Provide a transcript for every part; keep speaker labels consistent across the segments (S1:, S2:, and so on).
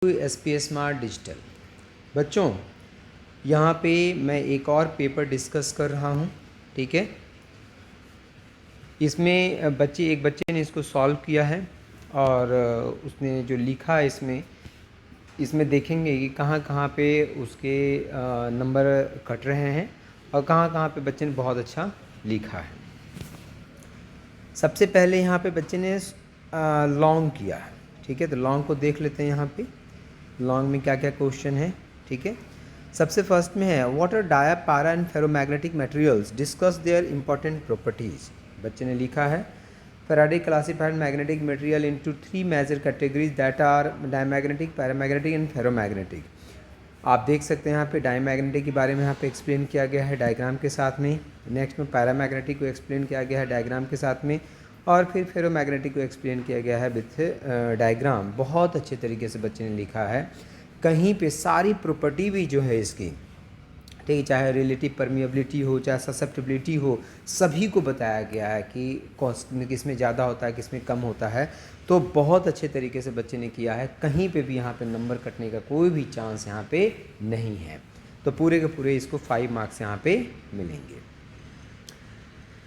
S1: SPS smart digital. बच्चों, यहाँ पे मैं एक और पेपर डिस्कस कर रहा हूँ, ठीक है। इसमें एक बच्चे ने इसको सॉल्व किया है और उसने जो लिखा है इसमें देखेंगे कि कहाँ कहाँ पे उसके नंबर कट रहे हैं और कहाँ कहाँ पे बच्चे ने बहुत अच्छा लिखा है। सबसे पहले यहाँ पे बच्चे ने लॉन्ग किया है, ठीक है। तो लॉन्ग को देख लेते हैं। यहाँ पे लॉन्ग में क्या क्या क्वेश्चन है, ठीक है। सबसे फर्स्ट में है वाटर, डाया, पारा and ferromagnetic materials discuss their important properties. बच्चे ने लिखा है Faraday classified magnetic material into three major categories that are diamagnetic, paramagnetic and ferromagnetic। आप देख सकते हैं यहाँ पे डायमैग्नेटिक के बारे में यहाँ पे एक्सप्लेन किया गया है डायग्राम के साथ में। नेक्स्ट में पैरामैग्नेटिक को एक्सप्लेन किया गया है डायग्राम के साथ में, और फिर फेरोमैग्नेटिक को एक्सप्लेन किया गया है विथ डायग्राम। बहुत अच्छे तरीके से बच्चे ने लिखा है। कहीं पे सारी प्रॉपर्टी भी जो है इसकी, ठीक है, चाहे रिलेटिव परमिएबिलिटी हो, चाहे ससेप्टिबिलिटी हो, सभी को बताया गया है कि किस में ज़्यादा होता है, किस में कम होता है। तो बहुत अच्छे तरीके से बच्चे ने किया है। कहीं पे भी यहाँ पे नंबर कटने का कोई भी चांस यहाँ पे नहीं है। तो पूरे के पूरे इसको 5 मार्क्स यहाँ पे मिलेंगे।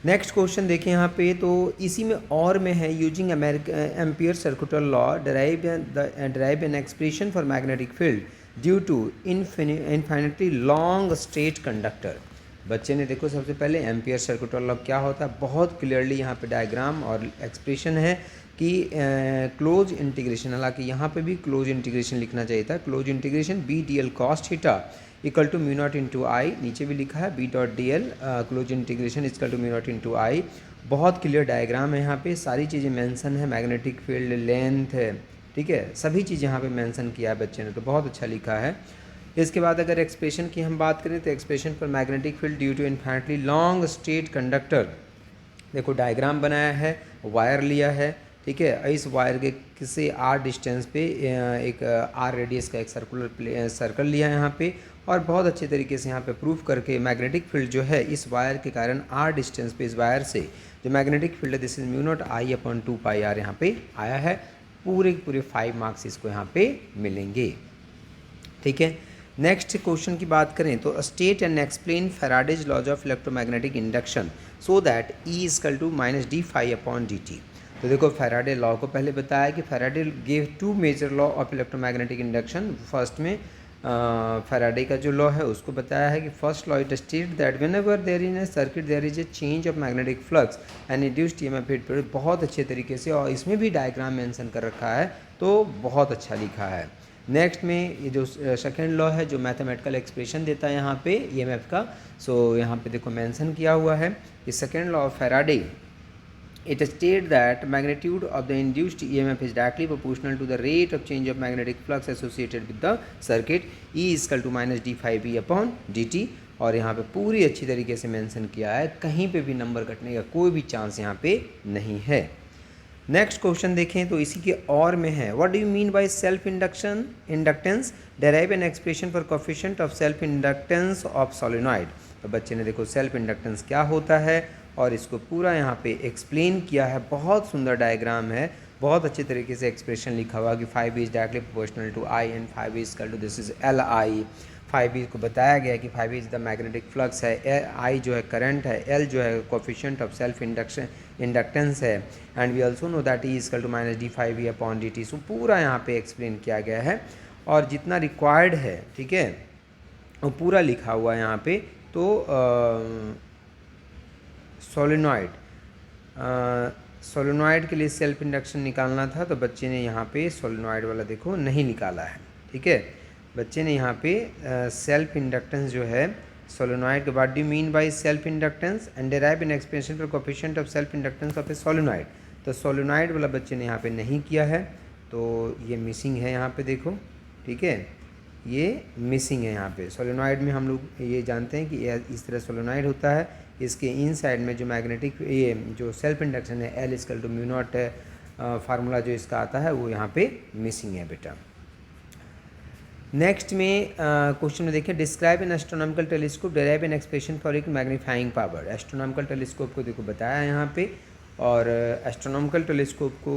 S1: नेक्स्ट क्वेश्चन देखें यहाँ पे, तो इसी में और में है using ampere circular law derive an expression for magnetic field due to infinitely long straight conductor. बच्चे ने देखो सबसे पहले एम्पियर सर्कुलर लॉ क्या होता है बहुत क्लियरली यहाँ पे डायग्राम और एक्सप्रेशन है कि क्लोज इंटीग्रेशन, हालांकि यहाँ पे भी क्लोज इंटीग्रेशन लिखना चाहिए था। Close integration B D L cos theta equal to mu naught into I, नीचे भी लिखा है B dot D L close integration equal to mu naught into I. बहुत क्लियर डायग्राम है, यहाँ पे सारी चीज़ें मेंशन है, मैग्नेटिक फील्ड, लेंथ है, ठीक है, सभी चीज़ यहाँ पे मेंशन किया है बच्चे ने, तो बहुत अच्छा लिखा है। इसके बाद अगर एक्सप्रेशन की हम बात करें तो expression for magnetic field due to infinitely long straight conductor. देखो डायग्राम बनाया है, वायर लिया है, ठीक है। इस वायर के किसी आर डिस्टेंस पे एक आर रेडियस का एक सर्कल लिया है यहाँ पे, और बहुत अच्छे तरीके से यहाँ पे प्रूफ करके मैग्नेटिक फील्ड जो है इस वायर के कारण आर डिस्टेंस पे इस वायर से जो मैग्नेटिक फील्ड है this is mu naught I upon 2 pi R यहाँ पे आया है। पूरे 5 मार्क्स इसको यहाँ पे मिलेंगे, ठीक है। नेक्स्ट क्वेश्चन की बात करें तो state and explain Faraday's laws of electromagnetic induction so that E equal to minus d phi upon D t. तो देखो फैराडे लॉ को पहले बताया कि Faraday gave 2 major law of electromagnetic induction. First में फैराडे का जो लॉ है उसको बताया है कि first law it state that whenever there in a circuit there is a change of magnetic flux and induced EMF it produce. बहुत अच्छे तरीके से, और इसमें भी डायग्राम मेंशन कर रखा है, तो बहुत अच्छा लिखा है। नेक्स्ट में ये जो सेकेंड लॉ है जो मैथमेटिकल एक्सप्रेशन देता है यहाँ पे ईएमएफ का, सो यहाँ पे देखो मेंशन किया हुआ है कि second law of Faraday it states that magnitude of the induced EMF is directly proportional to the rate of change of magnetic flux associated with the circuit. E is equal to minus d phi b upon dt। और यहाँ पे पूरी अच्छी तरीके से mention किया है, कहीं पे भी नंबर कटने का कोई भी चांस यहाँ पे नहीं है। नेक्स्ट क्वेश्चन देखें तो इसी के और में है what do you mean by self inductance, derive an expression for coefficient of self inductance of solenoid. तो बच्चे ने देखो सेल्फ इंडक्टेंस क्या होता है और इसको पूरा यहाँ पे एक्सप्लेन किया है। बहुत सुंदर डायग्राम है, बहुत अच्छे तरीके से एक्सप्रेशन लिखा हुआ कि 5 is directly proportional to I and 5 is equal to this is L I. 5 को बताया गया कि 5 इज द मैग्नेटिक फ्लक्स है, आई जो है करंट है, एल जो है कोफिशिएंट ऑफ सेल्फ इंडक्टेंस है, and we also know that E is equal to minus D phi V upon D T. So पूरा यहाँ पे एक्सप्लेन किया गया है और जितना रिक्वायर्ड है, ठीक है, वो पूरा लिखा हुआ है यहाँ पे। तो सोलेनॉइड के लिए सेल्फ इंडक्शन निकालना था, तो बच्चे ने यहाँ पे सोलेनॉइड वाला देखो नहीं निकाला है, ठीक है। बच्चे ने यहाँ पे सेल्फ इंडक्टेंस जो है सोलेनॉइड के बाद, do mean by self inductance and derive an expression for coefficient of self inductance of A solenoid. तो सोलेनॉइड वाला बच्चे ने यहाँ पे नहीं किया है, तो ये मिसिंग है यहाँ पे देखो, ठीक है, ये मिसिंग है यहाँ पे। सोलेनॉइड में हम लोग ये जानते हैं कि इस तरह सोलेनॉइड होता है, इसके इन साइड में जो मैग्नेटिक ये जो सेल्फ इंडक्शन है L equal to mu naught formula जो इसका आता है वो यहाँ पे मिसिंग है बेटा। नेक्स्ट में क्वेश्चन में देखिए describe N astronomical telescope, derive an expression for एक मैग्नीफाइंग पावर। एस्ट्रोनॉमिकल टेलीस्कोप को देखो बताया यहाँ पे, और एस्ट्रोनॉमिकल टेलीस्कोप को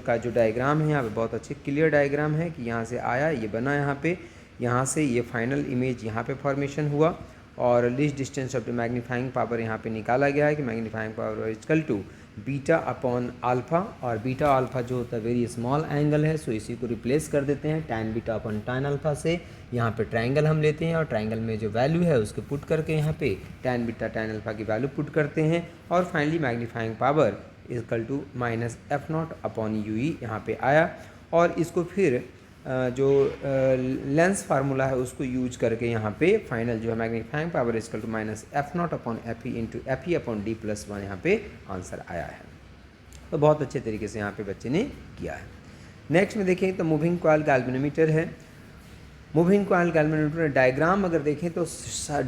S1: का जो डायग्राम है यहाँ पे बहुत अच्छे क्लियर डायग्राम है कि यहाँ से आया, ये बना यहाँ पे, यहाँ से ये फाइनल इमेज यहाँ पे फॉर्मेशन हुआ और least distance of the magnifying power यहाँ पे निकाला गया है कि magnifying power equal to beta upon alpha, और बीटा अल्फ़ा जो होता है वेरी स्मॉल एंगल है, सो इसी को रिप्लेस कर देते हैं tan beta upon tan alpha से। यहाँ पे ट्रायंगल हम लेते हैं और ट्रायंगल में जो वैल्यू है उसको पुट करके यहाँ पे tan बीटा tan अल्फ़ा की वैल्यू पुट करते हैं और finally magnifying power equal to minus F naught upon U E यहाँ पे आया। और इसको फिर जो लेंस फार्मूला है उसको यूज करके यहाँ पे फाइनल जो है magnifying power equal to minus F naught upon F E into F E upon D plus one यहाँ पे आंसर आया है। तो बहुत अच्छे तरीके से यहाँ पे बच्चे ने किया है। नेक्स्ट में देखें तो मूविंग कॉइल गैल्वेनोमीटर है। मूविंग कॉइल गैल्वेनोमीटर डायग्राम अगर देखें तो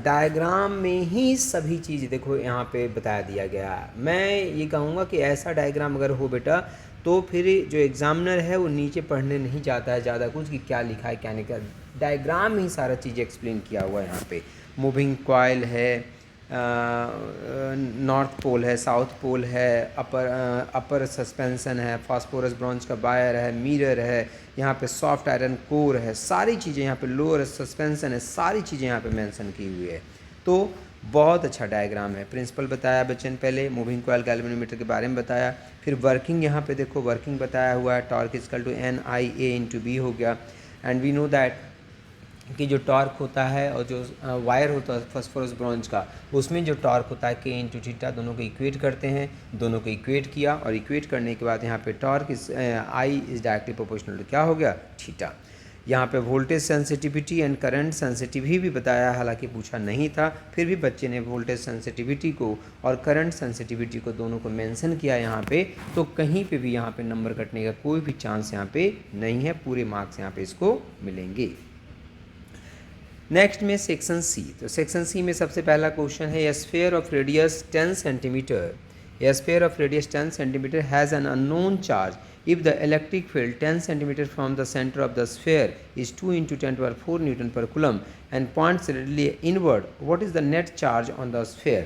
S1: डायग्राम में ही सभी चीज़ देखो यहाँ पे बताया दिया गया है। मैं ये कहूँगा कि ऐसा डायग्राम अगर हो बेटा तो फिर जो एग्जामिनर है वो नीचे पढ़ने नहीं जाता है ज़्यादा कुछ कि क्या लिखा है क्या नहीं लिखा, डायग्राम ही सारा चीज़ एक्सप्लेन किया हुआ है। यहाँ पे मूविंग कॉइल है, नॉर्थ पोल है, साउथ पोल है, अपर सस्पेंसन है, फास्फोरस ब्रॉन्ज का वायर है, मिरर है, यहाँ पे सॉफ्ट आयरन कोर है, सारी चीज़ें यहाँ पे लोअर सस्पेंसन है, सारी चीज़ें यहाँ पे मेंशन की हुई है। तो बहुत अच्छा डायग्राम है। प्रिंसिपल बताया बच्चे ने पहले, मूविंग कॉइल गैल्वेनोमीटर के बारे में बताया, फिर वर्किंग यहाँ पे देखो वर्किंग बताया हुआ है, torque equal to N I A into B हो गया। एंड वी नो दैट कि जो टॉर्क होता है और जो वायर होता है फास्फोरस ब्रॉन्ज का, उसमें जो टॉर्क होता है के इंटू थीटा, दोनों को इक्वेट करते हैं, दोनों को इक्वेट किया और इक्वेट करने के बाद यहाँ पे torque is I is directly proportional to क्या हो गया थीटा। यहाँ पे voltage sensitivity and current sensitivity भी बताया, हालांकि पूछा नहीं था, फिर भी बच्चे ने वोल्टेज सेंसिटिविटी को और करंट सेंसिटिविटी को दोनों को मेंशन किया यहाँ पे। तो कहीं पे भी यहाँ पे नंबर कटने का कोई भी चांस यहाँ पे नहीं है, पूरे मार्क्स यहाँ पे इसको मिलेंगे। नेक्स्ट में सेक्शन सी। तो सेक्शन सी में सबसे पहला क्वेश्चन है, ए sphere of radius 10 centimetre, A sphere of radius 10 centimetre has an unknown charge if the electric field 10 cm from the center of the sphere is 2 × 10⁴ Newton per coulomb and points radially inward, what is the net charge on the sphere?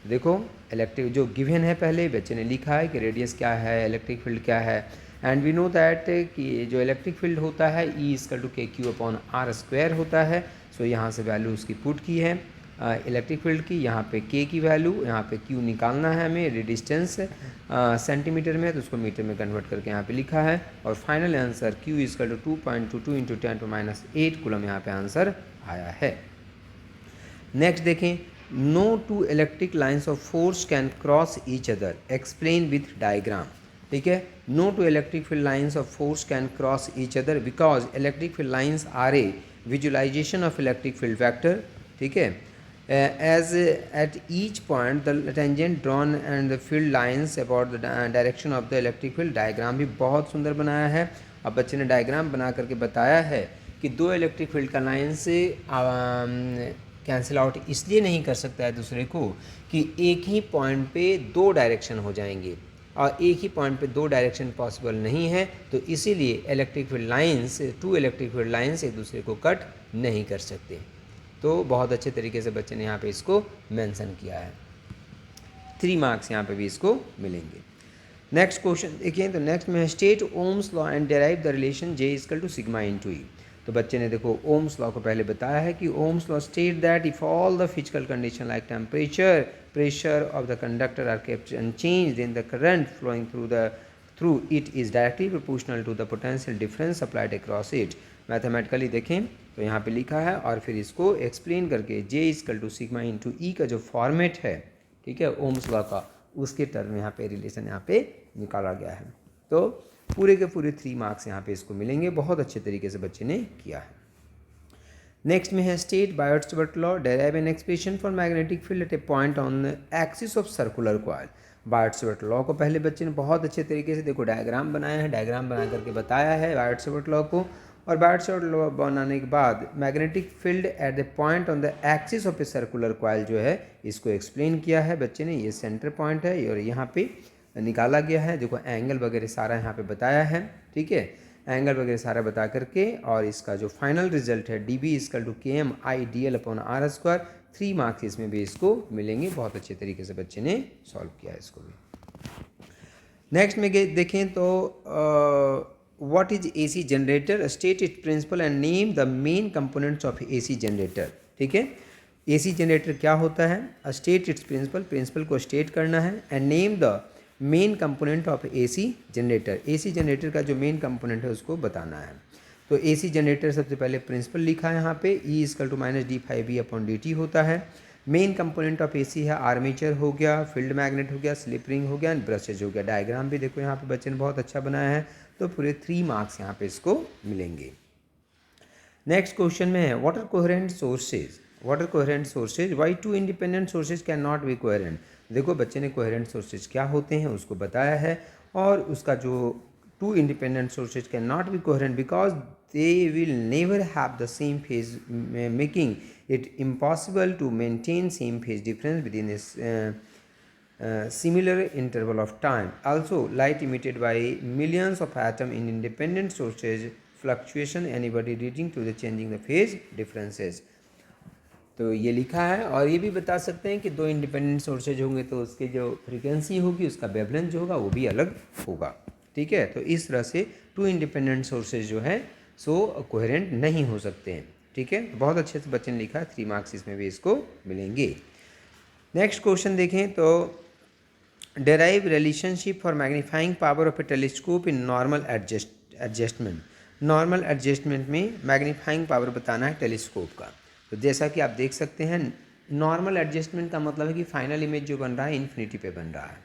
S1: देखो electric जो given है पहले बच्चे ने लिखा है कि radius क्या है, इलेक्ट्रिक फील्ड क्या है, एंड वी नो दैट कि जो इलेक्ट्रिक फील्ड होता है ई इक्वल टू के क्यू अपॉन आर स्क्वायर होता है। सो यहाँ से वैल्यू उसकी पुट की है इलेक्ट्रिक फील्ड की, यहाँ पे के की वैल्यू, यहाँ पे क्यू निकालना है हमें, डिस्टेंस सेंटीमीटर में है तो उसको मीटर में कन्वर्ट करके यहाँ पे लिखा है और final answer Q equal to 2.22 × 10⁻⁸ coulomb यहाँ पे आंसर आया है। नेक्स्ट देखें, no two electric lines of force can cross each other, explain with diagram. ठीक है, no two electric field lines of force can cross each other because electric field lines are a visualization of electric field vector. ठीक है, as at each point the tangent drawn and the field lines about the direction of the electric field, diagram भी बहुत सुंदर बनाया है। अब बच्चे ने डायग्राम बना करके बताया है कि दो इलेक्ट्रिक फील्ड का लाइन से कैंसिल आउट इसलिए नहीं कर सकता है दूसरे को कि एक ही पॉइंट पे दो डायरेक्शन हो जाएंगे और एक ही पॉइंट पे दो डायरेक्शन पॉसिबल नहीं है, तो इसीलिए electric field lines, two electric field lines एक दूसरे को कट नहीं कर सकते। तो बहुत अच्छे तरीके से बच्चे ने यहाँ पे इसको मेंशन किया है, 3 मार्क्स यहाँ पे भी इसको मिलेंगे। नेक्स्ट क्वेश्चन देखिए, तो नेक्स्ट में है state Ohm's law and derive the relation J equal to sigma into E. तो बच्चे ने देखो ओम्स लॉ को पहले बताया है कि Ohm's law state that if all the physical condition like temperature, pressure of the conductor are kept unchanged, then the current flowing through it is directly proportional to the potential difference applied across it. Mathematically देखें तो यहाँ पे लिखा है और फिर इसको explain करके जे इक्वल टू सिग्मा इंटू ई का जो फॉर्मेट है, ठीक है, ओम्स लॉ का, उसके टर्म यहाँ पे रिलेशन यहाँ पे निकाला गया है। तो पूरे के पूरे 3 मार्क्स यहाँ पे इसको मिलेंगे, बहुत अच्छे तरीके से बच्चे ने किया है। नेक्स्ट में है state Biot-Savart law derive an expression for magnetic field at A point on axis of circular coil. Biot-Savart law को पहले बच्चे ने बहुत अच्छे तरीके से देखो डायग्राम बनाया है, डायग्राम बना करके बताया है बायोट-सावर्त लॉ को, और बायोट-सावर्त लॉ बनाने के बाद magnetic field at the point on the axis of a circular coil जो है इसको एक्सप्लेन किया है बच्चे ने। ये सेंटर पॉइंट है और यहाँ पे निकाला गया है, देखो एंगल वगैरह सारा यहाँ पे बताया है। ठीक है, एंगल वगैरह सारा बता करके और इसका जो फाइनल रिजल्ट है D B equal to K M I D L upon R square, 3 marks इसमें भी इसको मिलेंगे। बहुत अच्छे तरीके से बच्चे ने सॉल्व किया है इसको भी। नेक्स्ट में देखें तो what is AC generator, state its principle and name the main components of AC generator. ठीक है, एसी जनरेटर क्या होता है, स्टेट इट्स प्रिंसिपल, प्रिंसिपल को स्टेट करना है, and name the main component of AC generator, AC generator का जो मेन कंपोनेंट है उसको बताना है। तो एसी जनरेटर सबसे पहले प्रिंसिपल लिखा है यहाँ पे, E = -d∅B/dt होता है। मेन कंपोनेंट ऑफ एसी है आर्मेचर हो गया, फील्ड मैग्नेट हो गया, स्लिप रिंग हो गया एंड ब्रशेज हो गया। डायग्राम भी देखो यहाँ पे बच्चे ने बहुत अच्छा बनाया है, तो पूरे 3 मार्क्स यहाँ पे इसको मिलेंगे। नेक्स्ट क्वेश्चन में है what are coherent sources, what are coherent sources, why 2 independent sources can not be coherent. देखो बच्चे ने कोहेरेंट सोर्सेज क्या होते हैं उसको बताया है, और उसका जो 2 independent sources cannot be coherent because they will never have the same phase, making it impossible to maintain same phase difference within a similar interval of time. Also, light emitted by millions of atoms in independent sources fluctuation anybody leading to the changing the phase differences. तो ये लिखा है, और ये भी बता सकते हैं कि 2 इंडिपेंडेंट सोर्सेज होंगे तो उसके जो फ्रीक्वेंसी होगी उसका वेवलेंथ जो होगा वो भी अलग होगा। ठीक है, तो इस तरह से 2 इंडिपेंडेंट सोर्सेज जो है सो कोहेरेंट नहीं हो सकते हैं। ठीक है, बहुत अच्छे से बच्चे ने लिखा है, 3 मार्क्स इसमें भी इसको मिलेंगे। नेक्स्ट क्वेश्चन देखें तो derive relationship for magnifying power of A telescope in normal adjustment. Normal adjustment में मैग्नीफाइंग पावर बताना है टेलीस्कोप का। तो जैसा कि आप देख सकते हैं, नॉर्मल एडजस्टमेंट का मतलब है कि फाइनल इमेज जो बन रहा है इन्फिनिटी पे बन रहा है।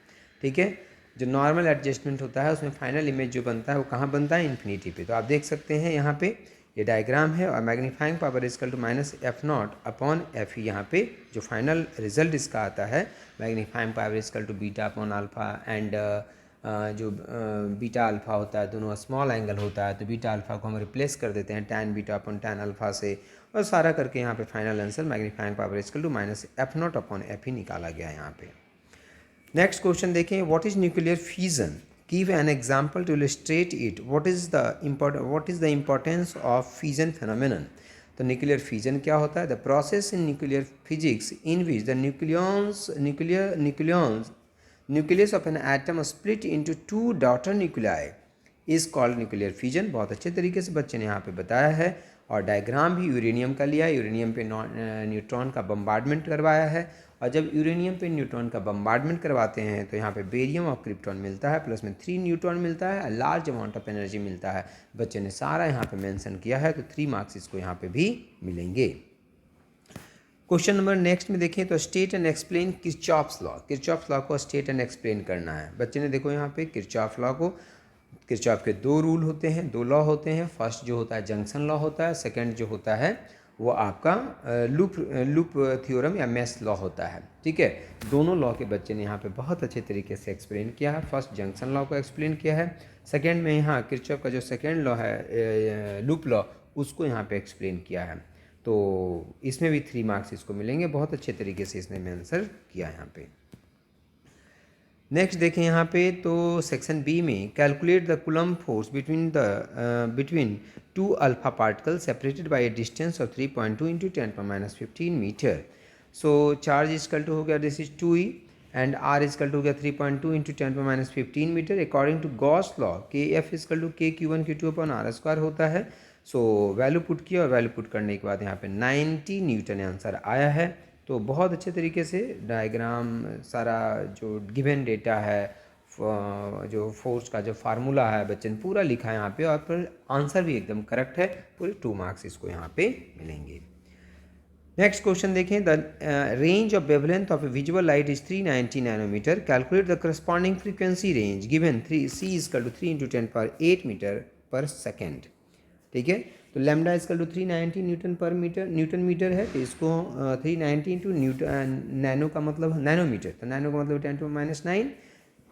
S1: ठीक है, जो नॉर्मल एडजस्टमेंट होता है उसमें फाइनल इमेज जो बनता है वो कहाँ बनता है, इन्फिनिटी पे। तो आप देख सकते हैं यहाँ पे ये डायग्राम है, और मैग्नीफाइंग पावर -f0/f, यहाँ पे जो फाइनल रिजल्ट इसका आता है मैग्नीफाइंग पावर β/α, एंड जो बीटा अल्फ़ा होता है दोनों स्मॉल एंगल होता है, तो बीटा अल्फ़ा को हम रिप्लेस कर देते हैं tan β/tan अल्फ़ा से, और सारा करके यहाँ पे final answer magnifying power -f0/f ही निकाला गया यहाँ पे। नेक्स्ट क्वेश्चन देखें, what is nuclear fusion, give an example to illustrate it, what is the importance of fusion phenomenon. तो न्यूक्लियर फ्यूजन क्या होता है, the process in nuclear physics in which the nucleus of an atom split into 2 daughter nuclei is called nuclear fusion. बहुत अच्छे तरीके से बच्चे ने यहाँ पे बताया है, और डायग्राम भी यूरेनियम का लिया है, यूरेनियम पे न्यूट्रॉन का बम्बार्डमेंट करवाया है, और जब यूरेनियम पे न्यूट्रॉन का बम्बार्डमेंट करवाते हैं तो यहाँ पे बेरियम और क्रिप्टॉन मिलता है, प्लस में 3 न्यूट्रॉन मिलता है, लार्ज अमाउंट ऑफ एनर्जी मिलता है। बच्चे ने सारा यहाँ पे मेंशन किया है, तो 3 मार्क्स इसको यहाँ पे भी मिलेंगे। क्वेश्चन नंबर नेक्स्ट में देखें तो state and explain Kirchhoff's law. Kirchhoff's law को स्टेट एंड एक्सप्लेन करना है। बच्चे ने देखो यहाँ पे किरचॉफ लॉ को, किरचॉफ के 2 रूल होते हैं, 2 लॉ होते हैं। फर्स्ट जो होता है जंक्शन लॉ होता है, सेकंड जो होता है वो आपका लूप थ्योरम या मेश लॉ होता है। ठीक है, दोनों लॉ के बच्चे ने यहाँ पे बहुत अच्छे तरीके से एक्सप्लेन किया है। फर्स्ट जंक्शन लॉ को एक्सप्लेन किया है, सेकंड में यहाँ किरचॉफ का जो सेकंड लॉ है लूप लॉ उसको यहाँ पे एक्सप्लेन किया है। तो इसमें भी 3 मार्क्स इसको मिलेंगे, बहुत अच्छे तरीके से इसने आंसर किया यहाँ पे। नेक्स्ट देखें यहाँ पे तो सेक्शन बी में calculate the coulomb force between 2 alpha particle separated by a distance of 3.2 × 10⁻15 metre. So charge equal to हो गया this is 2e and r equal to हो गया 3.2 × 10⁻15 metre. According to Gauss law kF equal to kq1q2/r² होता है। सो value put किया, और value put करने के बाद यहाँ पे 90 न्यूटन आंसर आया है। तो बहुत अच्छे तरीके से डायग्राम सारा जो गिवन डेटा है, जो फोर्स का जो फार्मूला है बच्चे ने पूरा लिखा है यहाँ पे, और फिर आंसर भी एकदम करेक्ट है। पूरे 2 मार्क्स इसको यहाँ पे मिलेंगे। नेक्स्ट क्वेश्चन देखें, the range of wavelength of a visual light is 390 nanometre. Calculate the corresponding frequency range given 3c = 3 × 10⁻8 metre per second. ठीक है, तो lambda equal to 390 newton metre है, तो इसको 390 इंटू न्यूटन, नैनो का मतलब नैनोमीटर, तो नैनो का मतलब 10⁻9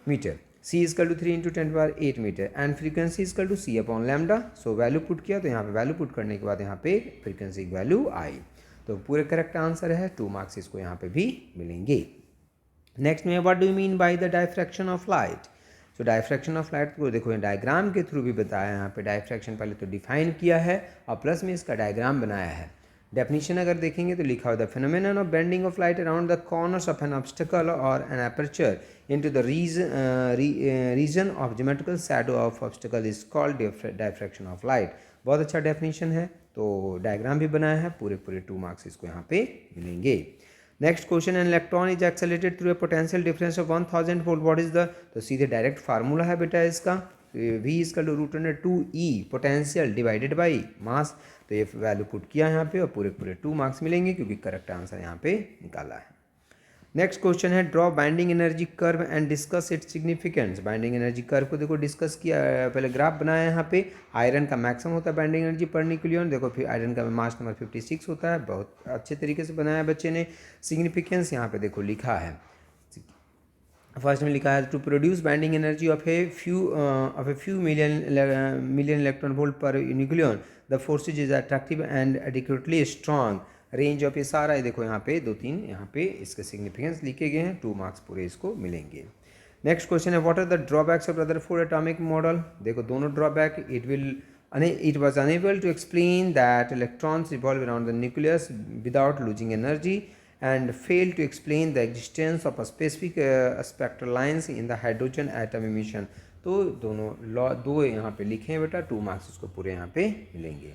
S1: metre. c equal to 3 × 10⁸ metre and frequency equal to c/λ। So value put किया, तो यहाँ पे वैल्यू पुट करने के बाद यहाँ पे फ्रीक्वेंसी की वैल्यू आई। तो पूरे करेक्ट आंसर है, 2 मार्क्स इसको यहाँ पे भी मिलेंगे। नेक्स्ट में what do you mean by the diffraction of light. तो डायफ्रैक्शन ऑफ लाइट को देखो डायग्राम के थ्रू भी बताया, यहाँ पे डायफ्रैक्शन पहले तो डिफाइन किया है और प्लस में इसका डायग्राम बनाया है। डेफिनेशन अगर देखेंगे तो लिखा हुआ the phenomenon of bending of light around the corners of an obstacle और an aperture into the region of geometrical shadow of obstacle is called diffraction of light. बहुत अच्छा डेफिनेशन है, तो डायग्राम भी बनाया है, पूरे पूरे 2 मार्क्स इसको यहाँ पे मिलेंगे। Next question, an electron is accelerated through a potential difference of 1000 volt, what is the, तो सीधे डायरेक्ट फार्मूला है बेटा इसका, v equal to root under 2e potential divided by mass, तो ये वैल्यू पुट किया यहाँ पे और पूरे पूरे 2 मार्क्स मिलेंगे क्योंकि करेक्ट आंसर यहाँ पे निकाला है। नेक्स्ट क्वेश्चन है draw binding energy curve and discuss its significance. Binding energy curve को देखो डिस्कस किया, पहले ग्राफ बनाया यहाँ पे, आयरन का मैक्सिमम होता है बाइंडिंग एनर्जी पर न्यूक्लियन, देखो फिर आयरन का मास नंबर 56 होता है, बहुत अच्छे तरीके से बनाया बच्चे ने। सिग्निफिकेंस यहाँ पे देखो लिखा है, फर्स्ट में लिखा है to produce binding energy of a few million electron volt per nucleon the forces is attractive and adequately strong range of, ये सारा है देखो यहाँ पे 2-3 यहाँ पे इसके सिग्निफिकेंस लिखे गए हैं, 2 मार्क्स पूरे इसको मिलेंगे। नेक्स्ट क्वेश्चन है what are the drawbacks of Rutherford atomic model, देखो दोनों drawback, it was unable to explain that electrons revolve around the nucleus without losing energy and fail to explain the existence of a specific spectral lines in the hydrogen atom emission। तो दोनों law 2 यहाँ पे लिखे हैं बेटा, 2 marks उसको पूरे यहाँ पे मिलेंगे।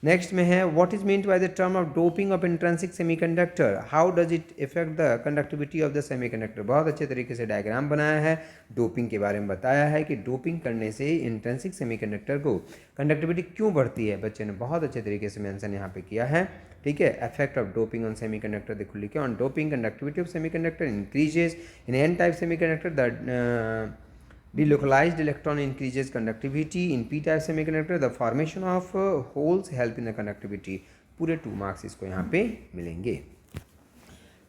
S1: नेक्स्ट में है what is meant by the term of doping of intrinsic semiconductor, how does it effect the conductivity of the semiconductor. बहुत अच्छे तरीके से डायग्राम बनाया है, डोपिंग के बारे में बताया है कि डोपिंग करने से इंट्रिंसिक सेमीकंडक्टर को कंडक्टिविटी क्यों बढ़ती है, बच्चे ने बहुत अच्छे तरीके से मेंशन यहाँ पे किया है। ठीक है, effect of doping on semiconductor देखो लिखे, on doping conductivity of semiconductor increases in an type semiconductor, the delocalized electron increases conductivity in p type semiconductor, the formation of holes help in the conductivity। पूरे 2 marks इसको यहाँ पे मिलेंगे।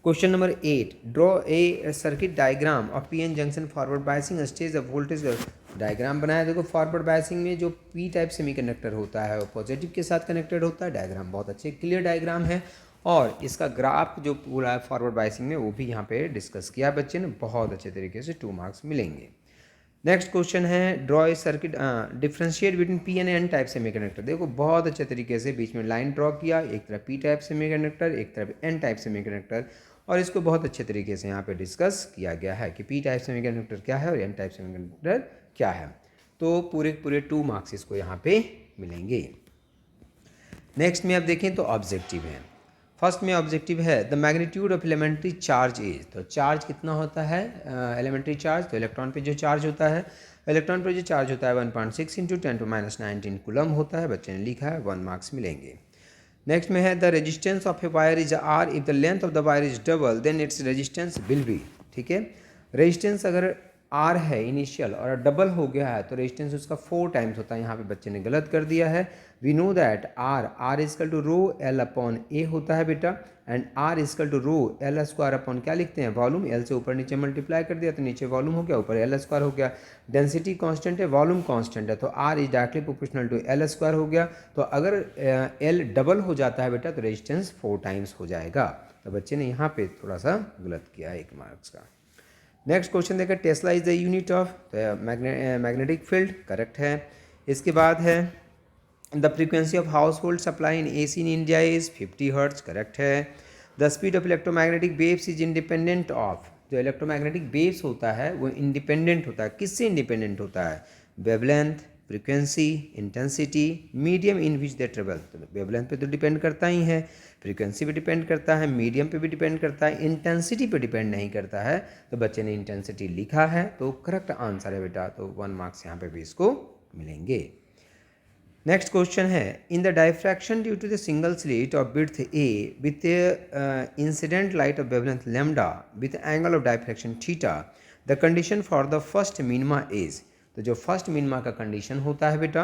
S1: Question number 8, draw a circuit diagram of PN junction forward biasing stage of voltage. Diagram बनाया देखो, forward biasing में जो P type semiconductor होता है वो पॉजिटिव के साथ कनेक्टेड होता है, डायग्राम बहुत अच्छे क्लियर डायग्राम है, और इसका ग्राफ जो पूरा है फॉरवर्ड बायसिंग में वो भी यहाँ पे डिस्कस किया बच्चे ने, बहुत अच्छे तरीके से 2 मार्क्स मिलेंगे। नेक्स्ट क्वेश्चन है draw a circuit differentiate between P and N type semiconductor, देखो बहुत अच्छे तरीके से बीच में लाइन ड्रॉ किया, एक तरफ पी टाइप सेमीकंडक्टर एक तरफ एन टाइप सेमीकंडक्टर, और इसको बहुत अच्छे तरीके से यहाँ पे डिस्कस किया गया है कि पी टाइप सेमीकंडक्टर क्या है और एन टाइप सेमीकंडक्टर क्या है, तो पूरे पूरे 2 मार्क्स इसको यहाँ पे मिलेंगे। नेक्स्ट में अब देखें तो ऑब्जेक्टिव है, फर्स्ट में ऑब्जेक्टिव है the magnitude of elementary charge is, तो चार्ज कितना होता है एलिमेंट्री चार्ज, तो इलेक्ट्रॉन पे जो चार्ज होता है, इलेक्ट्रॉन पे जो चार्ज होता है 1.6 × 10⁻19 कूलम होता है, बच्चे ने लिखा है, 1 मार्क्स मिलेंगे। नेक्स्ट में है the resistance of a wire is R, if the length of the wire is double then its resistance will be. ठीक है, रेजिस्टेंस अगर आर है इनिशियल और डबल हो गया है तो रेजिस्टेंस उसका 4 टाइम्स होता है, यहाँ पे बच्चे ने गलत कर दिया है। We know that R equal to rho L upon A होता है बेटा, and R equal to rho L square upon क्या लिखते हैं वॉल्यूम, एल से ऊपर नीचे मल्टीप्लाई कर दिया तो नीचे वॉल्यूम हो गया, ऊपर एल स्क्वायर हो गया। डेंसिटी कांस्टेंट है, वॉल्यूम कांस्टेंट है, तो R is directly proportional to L square हो गया, तो अगर एल डबल हो जाता है बेटा तो रेजिस्टेंस 4 टाइम्स हो जाएगा, तो बच्चे ने यहाँ पे थोड़ा सा गलत किया है 1 मार्क्स का। नेक्स्ट क्वेश्चन देखा Tesla is the unit of magnetic field, correct है। इसके बाद है the frequency of household supply in AC in India is 50 hertz, correct है। The speed of electromagnetic waves is independent of, जो electromagnetic waves होता है वो independent होता है, किससे इंडिपेंडेंट होता है, wavelength, frequency, intensity, medium in which they travel, तो वेवलेंथ पे तो डिपेंड करता ही है, फ्रीक्वेंसी पे डिपेंड करता है, मीडियम पे भी डिपेंड करता है, इंटेंसिटी पे डिपेंड नहीं करता है, तो बच्चे ने इंटेंसिटी लिखा है, तो करेक्ट आंसर है बेटा, तो 1 मार्क्स यहाँ पे भी इसको मिलेंगे। नेक्स्ट क्वेश्चन है in the diffraction due to the single slit of width A with incident light of wavelength lambda with angle of diffraction theta, the condition for the first minima is, तो जो first minima का condition होता है बेटा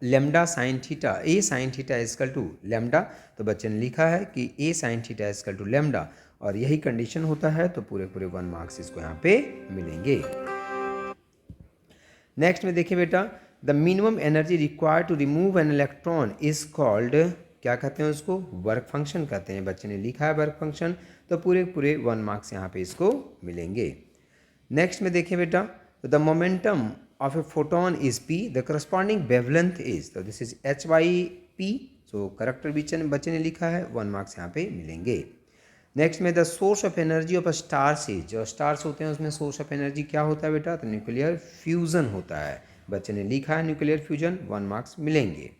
S1: lambda sine theta, A sine theta equal to lambda, तो बच्चे ने लिखा है कि A sine theta equal to lambda, और यही कंडीशन होता है, तो पूरे पूरे 1 मार्क्स इसको यहाँ पे मिलेंगे। नेक्स्ट में देखिए बेटा the minimum energy required to remove an electron is called, क्या कहते हैं उसको, वर्क फंक्शन कहते हैं, बच्चे ने लिखा है वर्क फंक्शन, तो पूरे पूरे 1 मार्क्स यहाँ पे इसको मिलेंगे। नेक्स्ट में देखिए बेटा the momentum of a photon is p, the corresponding wavelength is, so this is h by p, so character बच्चे ने लिखा है, 1 मार्क्स यहाँ पे मिलेंगे। नेक्स्ट में the source of energy of a star से, जो स्टार्स होते हैं उसमें सोर्स ऑफ एनर्जी क्या होता है बेटा, तो न्यूक्लियर फ्यूज़न होता है। बच्चे ने लिखा है न्यूक्लियर फ्यूजन, 1 मार्क्स मिलेंगे।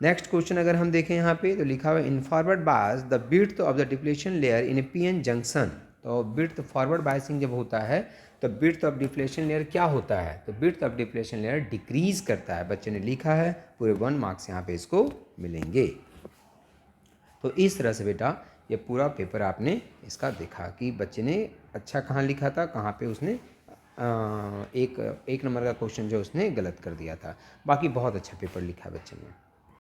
S1: नेक्स्ट क्वेश्चन अगर हम देखें यहाँ पे तो लिखा हुआ है in forward bias the width of the depletion layer in A PN junction. तो विड्थ फॉरवर्ड बायसिंग जब होता है तो विड्थ ऑफ डिप्लेशन लेयर क्या होता है, तो width of depletion layer decrease करता है। बच्चे ने लिखा है, पूरे 1 मार्क्स यहाँ पे इसको मिलेंगे। तो इस तरह से बेटा ये पूरा पेपर आपने इसका देखा कि बच्चे ने अच्छा कहाँ लिखा था, कहाँ पे उसने एक नंबर का क्वेश्चन जो उसने गलत कर दिया था। बाकी बहुत अच्छा पेपर लिखा बच्चे ने।